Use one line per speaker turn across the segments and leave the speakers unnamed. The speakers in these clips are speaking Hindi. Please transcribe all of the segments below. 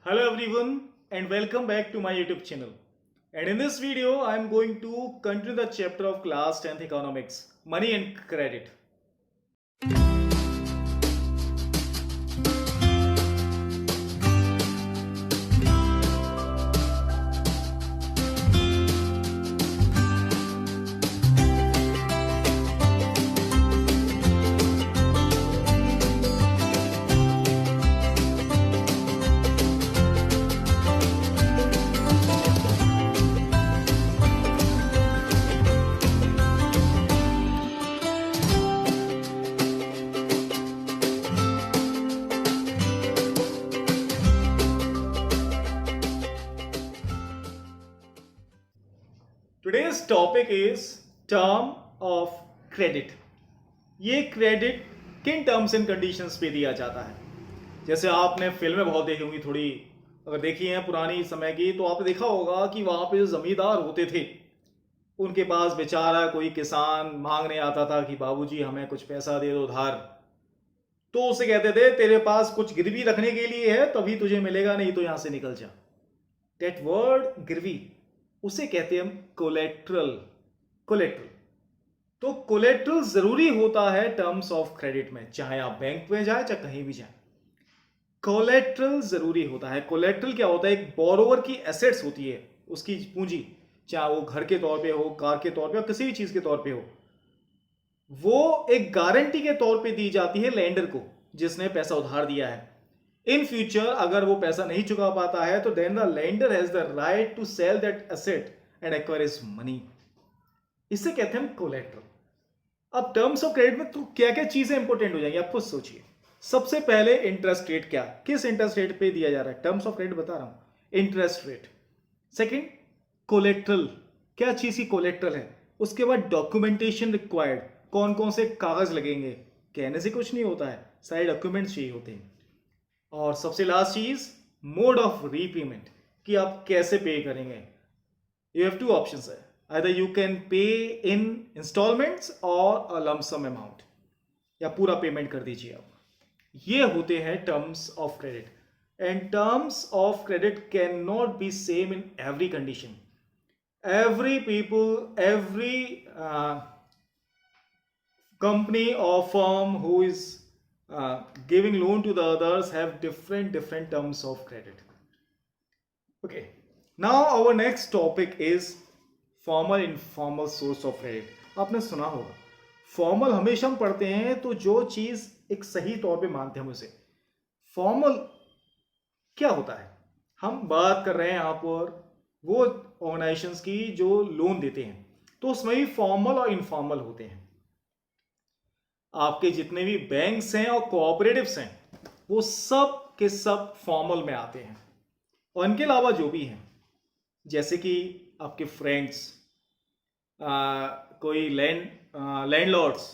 Hello everyone and welcome back to my YouTube channel. And in this video, I am going to continue the chapter of class 10th economics, money and credit. Today's topic is term of credit. ये क्रेडिट किन टर्म्स एंड कंडीशंस पे दिया जाता है? जैसे आपने फिल्में बहुत देखी होंगी, थोड़ी अगर देखी हैं पुरानी समय की, तो आपने देखा होगा कि वहां पे जो जमींदार होते थे उनके पास बेचारा कोई किसान मांगने आता था कि बाबूजी हमें कुछ पैसा दे दो उधार। तो उसे कहते थे तेरे पास कुछ गिरवी रखने के लिए है तभी तुझे मिलेगा, नहीं तो यहां से निकल जा। दैट वर्ड गिरवी, उसे कहते हैं हम कोलेट्रल। कोलेट्रल, तो कोलेट्रल जरूरी होता है टर्म्स ऑफ क्रेडिट में, चाहे आप बैंक में जाए चाहे कहीं भी जाए, कोलेट्रल जरूरी होता है। कोलेट्रल क्या होता है? एक बोरोवर की एसेट्स होती है, उसकी पूंजी, चाहे वो घर के तौर पे हो, कार के तौर पे हो, किसी भी चीज के तौर पे हो, वो एक गारंटी के तौर पे दी जाती है लेंडर को, जिसने पैसा उधार दिया है। इन फ्यूचर अगर वो पैसा नहीं चुका पाता है तो then the lender has the right to sell that asset and acquire his money. इसे कहते हैं कोलेट्रल। अब टर्म्स ऑफ क्रेडिट में तो क्या क्या चीजें इंपॉर्टेंट हो जाएंगी, आप खुद सोचिए। सबसे पहले इंटरेस्ट रेट, क्या किस इंटरेस्ट रेट पे दिया जा रहा है, टर्म्स ऑफ क्रेडिट बता रहा हूं, इंटरेस्ट रेट। सेकंड, कोलेट्रल, क्या चीज की कोलेट्रल है। उसके बाद डॉक्यूमेंटेशन रिक्वायर्ड, कौन कौन से कागज लगेंगे, कहने से कुछ नहीं होता है, सारे डॉक्यूमेंट्स चाहिए होते हैं। और सबसे लास्ट चीज, मोड ऑफ रीपेमेंट, कि आप कैसे पे करेंगे। यू हैव टू ऑप्शंस है, either you can pay in installments और अ लंप सम अमाउंट, या पूरा पेमेंट कर दीजिए आप। ये होते हैं terms of credit. And terms of credit can not be same in every condition. Every people, every company or firm who is giving loan to the others have different terms of credit. Okay, now our next topic is formal informal source of credit. आपने सुना होगा, फॉर्मल हमेशा हम पढ़ते हैं तो जो चीज एक सही तौर पे मानते हैं हम उसे फॉर्मल। क्या होता है, हम बात कर रहे हैं यहाँ पर वो ऑर्गेनाइजेशंस की जो लोन देते हैं, तो उसमें भी फॉर्मल और इनफॉर्मल होते हैं। आपके जितने भी बैंक्स हैं और कोऑपरेटिव्स हैं वो सब के सब फॉर्मल में आते हैं। और इनके अलावा जो भी हैं, जैसे कि आपके फ्रेंड्स, कोई लैंडलॉर्ड्स,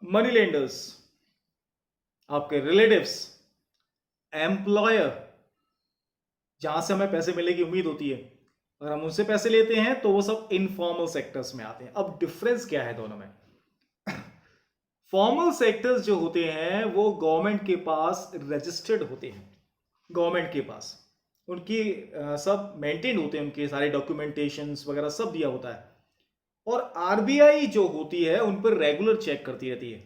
मनी लेंडर्स, आपके रिलेटिव्स, एम्प्लॉयर, जहां से हमें पैसे मिलने की उम्मीद होती है, अगर हम उनसे पैसे लेते हैं तो वो सब इनफॉर्मल सेक्टर्स में आते हैं। अब डिफरेंस क्या है दोनों में? फॉर्मल सेक्टर्स जो होते हैं वो गवर्नमेंट के पास रजिस्टर्ड होते हैं, गवर्नमेंट के पास उनकी सब मेंटेन होते हैं, उनके सारे डॉक्यूमेंटेशंस वगैरह सब दिया होता है। और आरबीआई जो होती है उन पर रेगुलर चेक करती रहती है।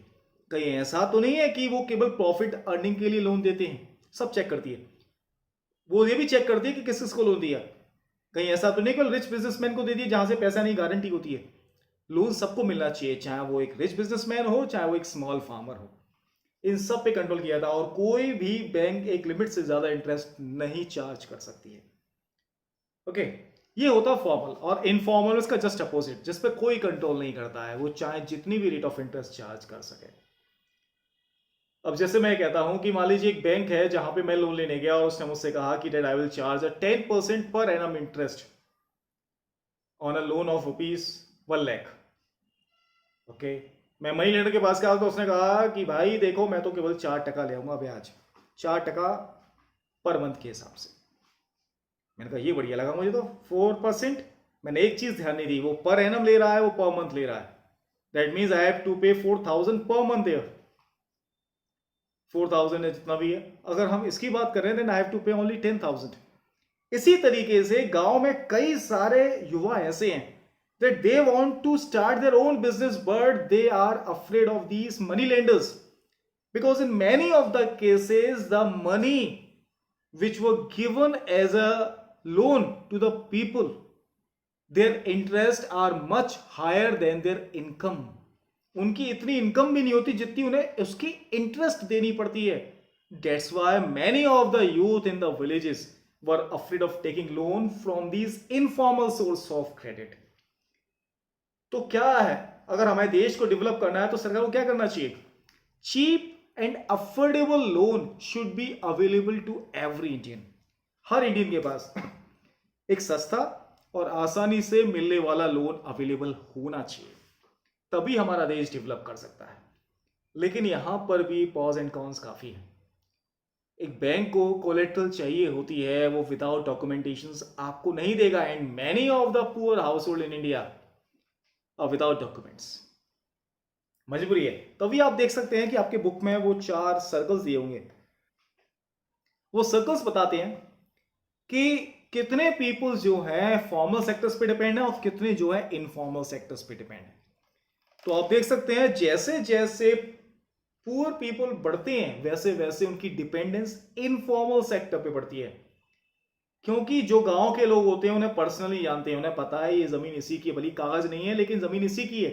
कहीं ऐसा तो नहीं है कि वो केवल प्रॉफिट अर्निंग के लिए लोन देते हैं, सब चेक करती है। वो ये भी चेक करती है कि किस किस को लोन दिया, कहीं ऐसा तो नहीं केवल रिच बिजनेसमैन को दे दिया जहां से पैसा नहीं गारंटी होती है। लोन सबको मिलना चाहिए, चाहे वो एक रिच बिजनेसमैन हो चाहे वो एक स्मॉल फार्मर हो, इन सब पे कंट्रोल किया था। और कोई भी बैंक एक लिमिट से ज्यादा इंटरेस्ट नहीं चार्ज कर सकती है। ओके, ये होता फॉर्मल। और इनफॉर्मल उसका जस्ट अपोजिट, जिस पे कोई कंट्रोल नहीं करता है, वो चाहे जितनी भी रेट ऑफ इंटरेस्ट चार्ज कर सके। अब जैसे मैं कहता हूं कि मान लीजिए एक बैंक है जहां पे मैं लोन लेने गया और उसने मुझसे कहा कि date I will charge 10% per annum interest on a loan of ₹1 lakh. Okay, मैं मनी लेंडर के पास गया तो उसने कहा कि भाई देखो मैं तो केवल 4% ले आऊंगा ब्याज, 4% पर मंथ के हिसाब से। मैंने कहा ये बढ़िया लगा मुझे तो, 4%। मैंने एक चीज ध्यान नहीं दी, वो पर एनम ले रहा है, वो पर मंथ ले रहा है। That means I have to pay 4,000 per month there. 4,000 है, जितना भी है। अगर हम इसकी बात करें देन आई हैव टू पे ओनली 10,000। इसी तरीके से गांव में कई सारे युवा ऐसे हैं that they want to start their own business but they are afraid of these money lenders, because in many of the cases the money which were given as a loan to the people, their interest are much higher than their income. उनकी इतनी इनकम भी नहीं होती जितनी उन्हें उसकी इंटरेस्ट देनी पड़ती है. That's why many of the youth in the villages were afraid of taking loan from these informal source of credit. तो क्या है, अगर हमारे देश को डेवलप करना है तो सरकार को क्या करना चाहिए? Cheap and affordable loan should be available to every Indian. हर इंडियन के पास एक सस्ता और आसानी से मिलने वाला लोन अवेलेबल होना चाहिए, तभी हमारा देश डेवलप कर सकता है. लेकिन यहां पर भी पॉज एंड कॉन्स काफी है. एक बैंक को कोलेट्रल चाहिए होती है, वो विदाउट डॉक्यूमेंटेशंस आपको नहीं देगा. And many of the poor house hold in India without documents. मजबूरी है. तभी आप देख सकते हैं कि आपके बुक में वो 4 सर्कल्स दिए होंगे. वो सर्कल्स बताते हैं कि कितने पीपल्स जो है फॉर्मल सेक्टर्स पे डिपेंड है और कितने जो है इनफॉर्मल सेक्टर्स पे डिपेंड है. तो आप देख सकते हैं जैसे जैसे पुअर पीपल बढ़ते हैं वैसे वैसे उनकी डिपेंडेंस इनफॉर्मल सेक्टर पे बढ़ती है. क्योंकि जो गांव के लोग होते हैं उन्हें पर्सनली जानते हैं, उन्हें पता है ये जमीन इसी की है, भली कागज नहीं है लेकिन जमीन इसी की है.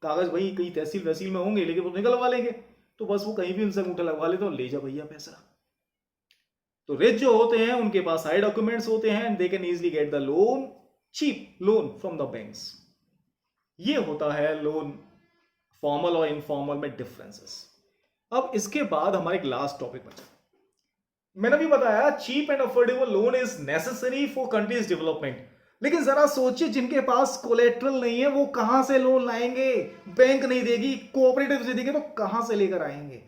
कागज भाई कहीं तहसील वहसील में होंगे लेकिन वो निकलवा लेंगे, तो बस वो कहीं भी उनसे अंगूठा लगवा ले तो ले जा भैया पैसा. तो रिच जो होते हैं उनके पास सारे डॉक्यूमेंट्स होते हैं and they can easily get the loan, cheap loan from the banks. ये होता है लोन फॉर्मल और इनफॉर्मल में डिफरेंसेस. अब इसके बाद हमारा एक लास्ट टॉपिक बचा. मैंने भी बताया cheap and affordable loan is necessary for countries development. लेकिन जरा सोचिए जिनके पास कोलेट्रल नहीं है वो कहां से लोन लाएंगे? बैंक नहीं देगी, कोऑपरेटिव से देंगे, तो कहां से लेकर आएंगे?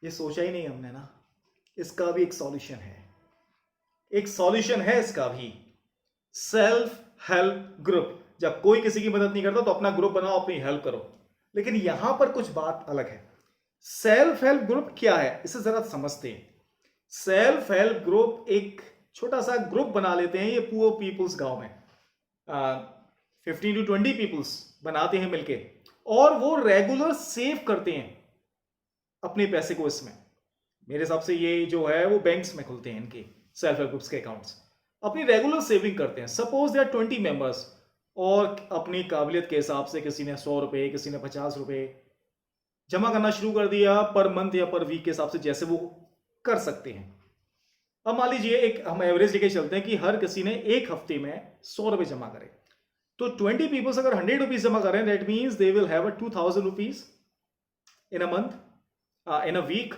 ये सोचा ही नहीं हमने ना. इसका भी एक सॉल्यूशन है. एक सॉल्यूशन है इसका भी. Self help group. जब कोई किसी की मदद नहीं करता तो अपना ग्रुप बनाओ, अपनी हेल्प करो. लेकिन यहां पर कुछ बात अलग है. सेल्फ हेल्प ग्रुप क्या है इसे जरा समझते हैं. सेल्फ हेल्प ग्रुप एक छोटा सा ग्रुप बना लेते हैं ये पुअर पीपल्स गांव में, 15 to 20 पीपल्स बनाते हैं मिलके, और वो रेगुलर सेव करते हैं अपने पैसे को. इसमें मेरे हिसाब से ये जो है वो बैंक्स में खुलते हैं इनके सेल्फ हेल्प ग्रुप्स के अकाउंट्स. अपनी रेगुलर सेविंग करते हैं. सपोज दे आर 20 मेंबर्स और अपनी काबिलियत के हिसाब से किसी ने 100 रुपए, किसी ने 50 रुपए जमा करना शुरू कर दिया पर मंथ या पर वीक के हिसाब से जैसे वो कर सकते हैं. अब मान लीजिए एक हम एवरेज लेके चलते हैं कि हर किसी ने एक हफ्ते में 100 रुपए जमा करे. तो 20 पीपल्स अगर 100 रुपीज जमा करें that means they will have 2,000 rupees in a month, in a week,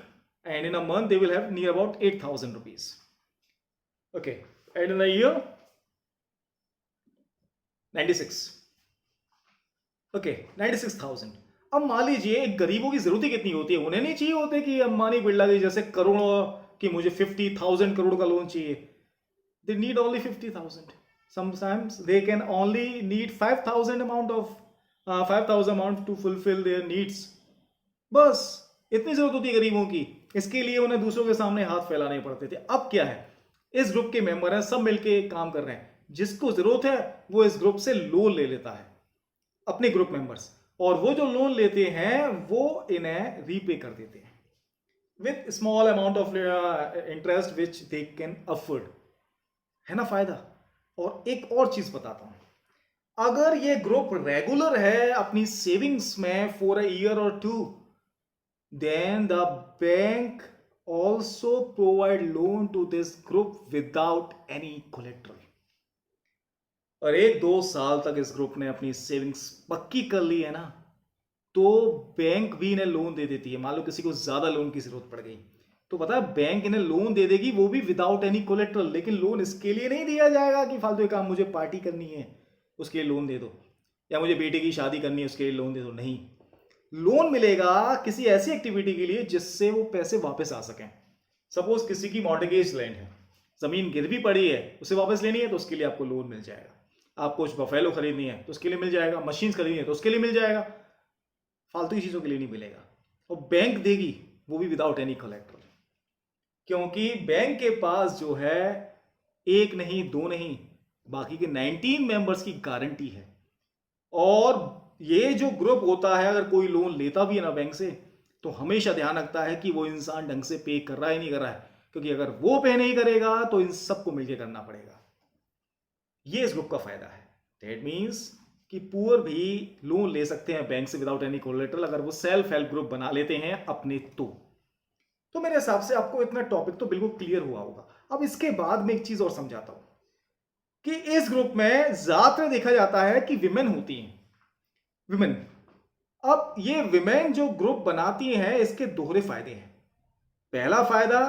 and in a month they will have near about 8,000 rupees. Okay, and in a year 96. Okay, 96,000. अब मान लीजिए एक गरीबों की जरूरत कितनी होती है. उन्हें नहीं चाहिए होते कि अंबानी बिरला के जैसे करोड़ों कि मुझे 50,000 करोड़ का लोन चाहिए. They need only 50,000. Sometimes they can only need 5,000 amount to fulfil their needs. बस इतनी जरूरत होती है गरीबों की. इसके लिए उन्हें दूसरों के सामने हाथ फैलाने पड़ते थे. अब क्या है, इस ग्रुप के मेंबर हैं, सब मिलके काम कर रहे हैं. जिसको जरूरत है वो इस ग्रुप से लोन ले लेता है, अपने ग्रुप मेंबर्स, और वो जो लोन लेते हैं वो इन्हें रीपे कर देते हैं with small amount of interest which they can afford. है ना फायदा. और एक और चीज बताता हूं, अगर ये ग्रुप रेगुलर है अपनी सेविंग्स में फॉर अ ईयर और 2, then the bank also provide loan to this group without any collateral. और 1-2 साल तक इस ग्रुप ने अपनी सेविंग्स पक्की कर ली है ना, तो बैंक भी इन्हें लोन दे देती है. मान लो किसी को ज्यादा लोन की जरूरत पड़ गई तो पता है बैंक इन्हें लोन दे देगी, वो भी विदाउट एनी कोलेट्रल. लेकिन लोन इसके लिए नहीं दिया जाएगा कि फालतू काम, मुझे पार्टी करनी है उसके लिए लोन दे दो, या मुझे बेटे की शादी करनी है उसके लिए लोन दे दो. नहीं, लोन मिलेगा किसी ऐसी एक्टिविटी के लिए जिससे वो पैसे वापस आ सकें. सपोज किसी की मॉर्टगेज लैंड है, जमीन गिरवी पड़ी है, उसे वापस लेनी है तो उसके लिए आपको लोन मिल जाएगा. आपको कुछ बफेलो खरीदनी है तो उसके लिए मिल जाएगा. मशीन खरीदनी है तो उसके लिए मिल जाएगा. फालतू की चीजों के लिए नहीं मिलेगा. और बैंक देगी वो भी विदाउट एनी कोलेट्रल, क्योंकि बैंक के पास जो है एक नहीं दो नहीं बाकी के 19 मेंबर्स की गारंटी है। और ये जो ग्रुप होता है, अगर कोई लोन लेता भी है ना बैंक से, तो हमेशा ध्यान रखता है कि वो इंसान ढंग से पे कर रहा है नहीं कर रहा है, क्योंकि अगर वो पे नहीं करेगा तो इन सबको मिलकर करना पड़ेगा। ये इस ग्रुप का फायदा है। दैट मीन्स कि पुअर भी लोन ले सकते हैं बैंक से विदाउट एनी कोलेटरल, अगर वो सेल्फ हेल्प ग्रुप बना लेते हैं अपने तो मेरे हिसाब से आपको इतना टॉपिक तो बिल्कुल क्लियर हुआ होगा। अब इसके बाद में एक चीज और समझाता हूं कि इस ग्रुप में ज्यादातर देखा जाता है कि विमेन होती हैं, विमेन। अब ये विमेन जो ग्रुप बनाती हैं, इसके दोहरे फायदे हैं। पहला फायदा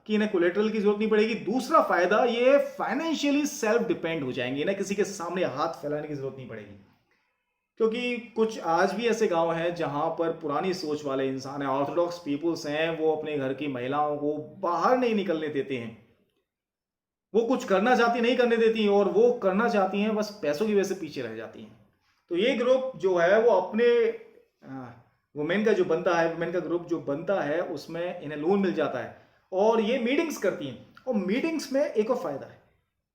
कि इन्हें कोलेटरल की जरूरत नहीं पड़ेगी। दूसरा फायदा, ये फाइनेंशियली सेल्फ डिपेंड हो जाएंगे, इन्हें किसी के सामने हाथ फैलाने की जरूरत नहीं पड़ेगी। क्योंकि कुछ आज भी ऐसे गांव हैं जहां पर पुरानी सोच वाले इंसान हैं, ऑर्थोडॉक्स पीपुल्स हैं, वो अपने घर की महिलाओं को बाहर नहीं निकलने देते हैं। वो कुछ करना चाहती नहीं करने देती, और वो करना चाहती हैं बस पैसों की वजह से पीछे रह जाती हैं। तो ये ग्रुप जो है वो अपने वुमेन का जो बनता है, वुमेन का ग्रुप जो बनता है, उसमें इन्हें लोन मिल जाता है और ये मीटिंग्स करती हैं। और मीटिंग्स में एक और फायदा है,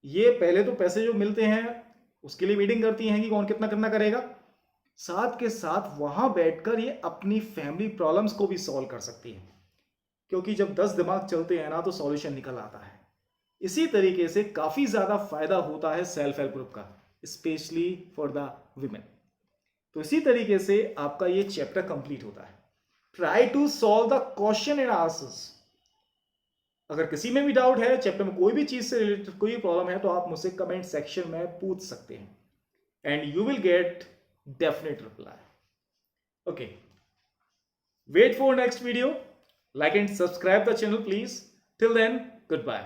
ये पहले तो पैसे जो मिलते हैं उसके लिए मीटिंग करती हैं कि कौन कितना करना करेगा, साथ के साथ वहां बैठकर ये अपनी फैमिली प्रॉब्लम्स को भी सॉल्व कर सकती है, क्योंकि जब 10 दिमाग चलते हैं ना तो सॉल्यूशन निकल आता है। इसी तरीके से काफी ज्यादा फायदा होता है सेल्फ हेल्प ग्रुप का, स्पेशली फॉर द वुमेन। तो इसी तरीके से आपका ये चैप्टर कंप्लीट होता है। Try to solve the question and answers. अगर किसी में भी डाउट है चैप्टर में, कोई भी चीज से रिलेटेड कोई प्रॉब्लम है, तो आप मुझसे कमेंट सेक्शन में पूछ सकते हैं and you will get definite reply. Okay, wait for next video. Like and subscribe the channel please. Till then, goodbye.